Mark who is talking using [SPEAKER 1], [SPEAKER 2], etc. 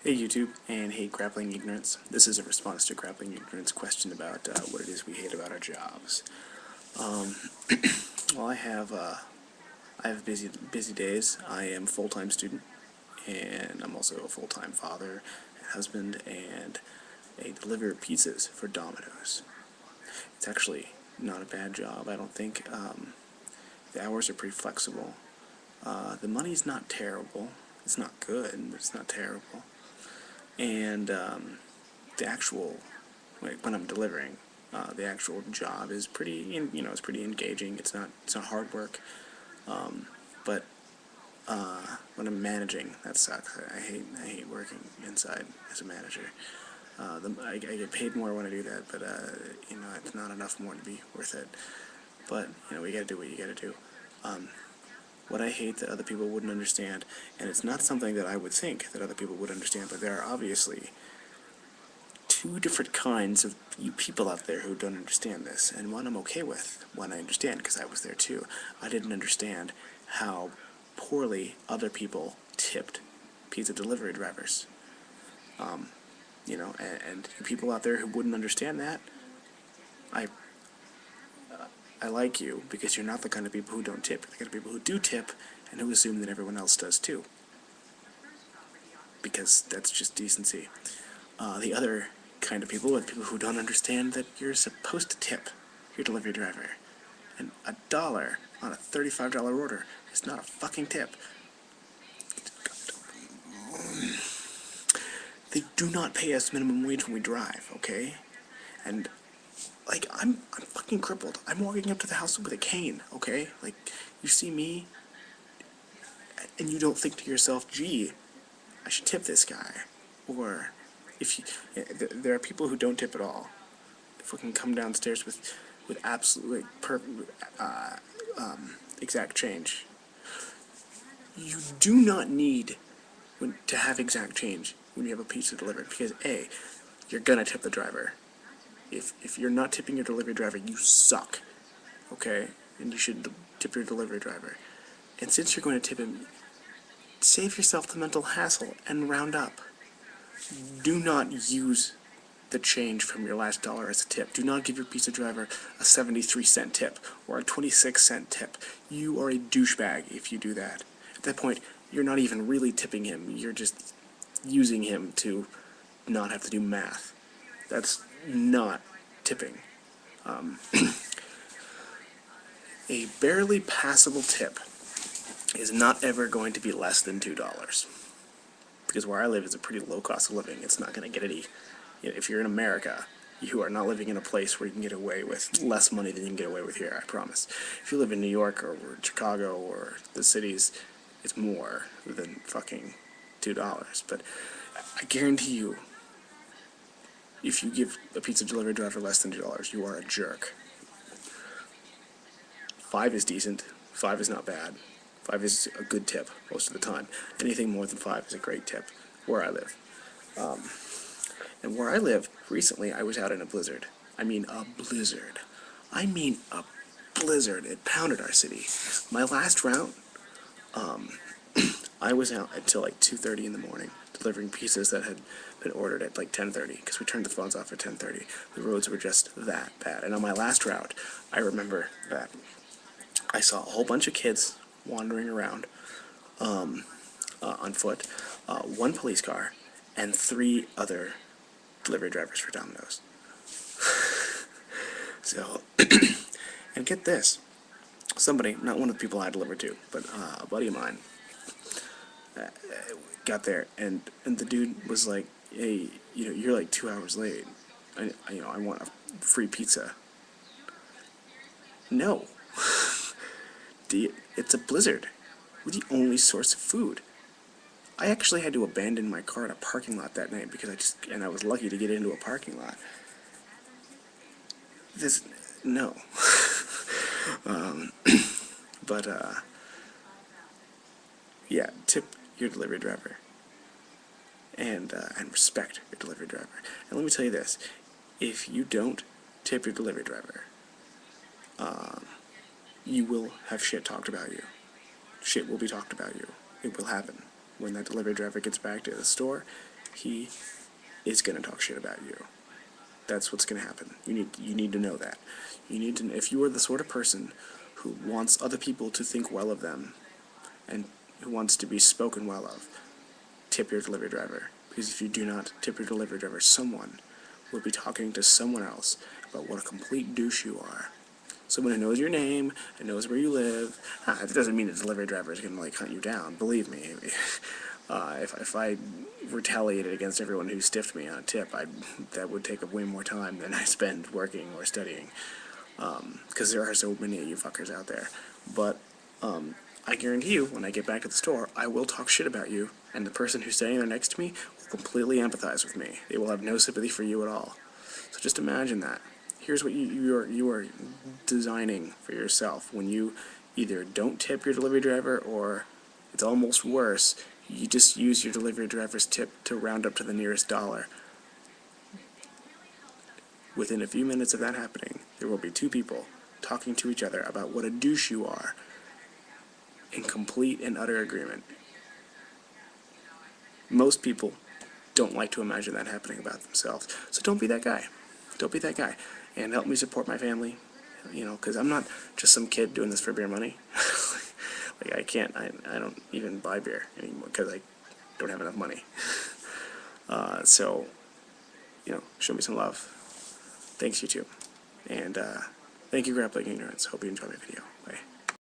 [SPEAKER 1] Hey YouTube, and hey Grappling Ignorance. This is a response to Grappling Ignorance question about what it is we hate about our jobs. Well, I have busy days. I am a full-time student, and I'm also a full-time father and husband, and I deliver pizzas for Domino's. It's actually not a bad job, I don't think. The hours are pretty flexible. The money's not terrible. It's not good, but it's not terrible. And the actual, when I'm delivering, the actual job is pretty, it's pretty engaging. It's not hard work. But when I'm managing, that sucks. I hate working inside as a manager. I get paid more when I do that, but it's not enough more to be worth it. But we gotta do what you gotta do. What I hate that other people wouldn't understand, and it's not something that I would think that other people would understand, but there are obviously two different kinds of you people out there who don't understand this, and one I'm okay with, one I understand because I was there too. I didn't understand how poorly other people tipped pizza delivery drivers. And people out there who wouldn't understand that, I like you, because you're not the kind of people who don't tip. You're the kind of people who do tip, and who assume that everyone else does too. Because that's just decency. The other kind of people are people who don't understand that you're supposed to tip your delivery driver. And $1 on a $35 order is not a fucking tip. They do not pay us minimum wage when we drive, okay? And I'm fucking crippled. I'm walking up to the house with a cane, okay? You see me, and you don't think to yourself, gee, I should tip this guy. Or, there are people who don't tip at all. They fucking come downstairs with absolutely perfect, exact change. You do not need to have exact change when you have a pizza delivered, because A, you're gonna tip the driver. If you're not tipping your delivery driver, you suck, okay? And you should tip your delivery driver. And since you're going to tip him, save yourself the mental hassle and round up. Do not use the change from your last dollar as a tip. Do not give your pizza driver a 73-cent tip or a 26-cent tip. You are a douchebag if you do that. At that point, you're not even really tipping him. You're just using him to not have to do math. That's not tipping. A barely passable tip is not ever going to be less than $2. Because where I live is a pretty low cost of living. It's not going to get any... If you're in America, you are not living in a place where you can get away with less money than you can get away with here, I promise. If you live in New York or Chicago or the cities, it's more than fucking $2. But I guarantee you, if you give a pizza delivery driver less than $2, you are a jerk. 5 is decent. 5 is not bad. 5 is a good tip most of the time. Anything more than 5 is a great tip where I live. And where I live, recently I was out in a blizzard. I mean a blizzard. I mean a blizzard. It pounded our city. My last route, I was out until 2:30 in the morning, delivering pizzas that had been ordered at 10:30, because we turned the phones off at 10:30. The roads were just that bad. And on my last route, I remember that I saw a whole bunch of kids wandering around on foot, 1 police car, and 3 other delivery drivers for Domino's. So, and get this, somebody, not one of the people I delivered to, but a buddy of mine, got there, and the dude was like, hey, you're 2 hours late. I want a free pizza. No. It's a blizzard. We're the only source of food. I actually had to abandon my car in a parking lot that night because I was lucky to get into a parking lot. No. Yeah, tip your delivery driver. And respect your delivery driver. And let me tell you this, if you don't tip your delivery driver, you will have shit talked about you. Shit will be talked about you. It will happen. When that delivery driver gets back to the store, he is going to talk shit about you. That's what's going to happen. You need to know that. You need to, if you are the sort of person who wants other people to think well of them and who wants to be spoken well of, tip your delivery driver. Because if you do not tip your delivery driver, someone will be talking to someone else about what a complete douche you are. Someone who knows your name and knows where you live. It doesn't mean the delivery driver is going to like hunt you down. Believe me. If I retaliated against everyone who stiffed me on a tip, that would take up way more time than I spend working or studying. Because there are so many of you fuckers out there. But I guarantee you, when I get back to the store, I will talk shit about you, and the person who's standing there next to me will completely empathize with me. They will have no sympathy for you at all. So just imagine that. Here's what you are designing for yourself when you either don't tip your delivery driver, or it's almost worse, you just use your delivery driver's tip to round up to the nearest dollar. Within a few minutes of that happening, there will be two people talking to each other about what a douche you are, in complete and utter agreement. Most people don't like to imagine that happening about themselves, so don't be that guy. Don't be that guy. And help me support my family, because I'm not just some kid doing this for beer money. Like, I don't even buy beer anymore because I don't have enough money. So, show me some love. Thanks, YouTube. And thank you, Grappling Ignorance. Hope you enjoy my video. Bye.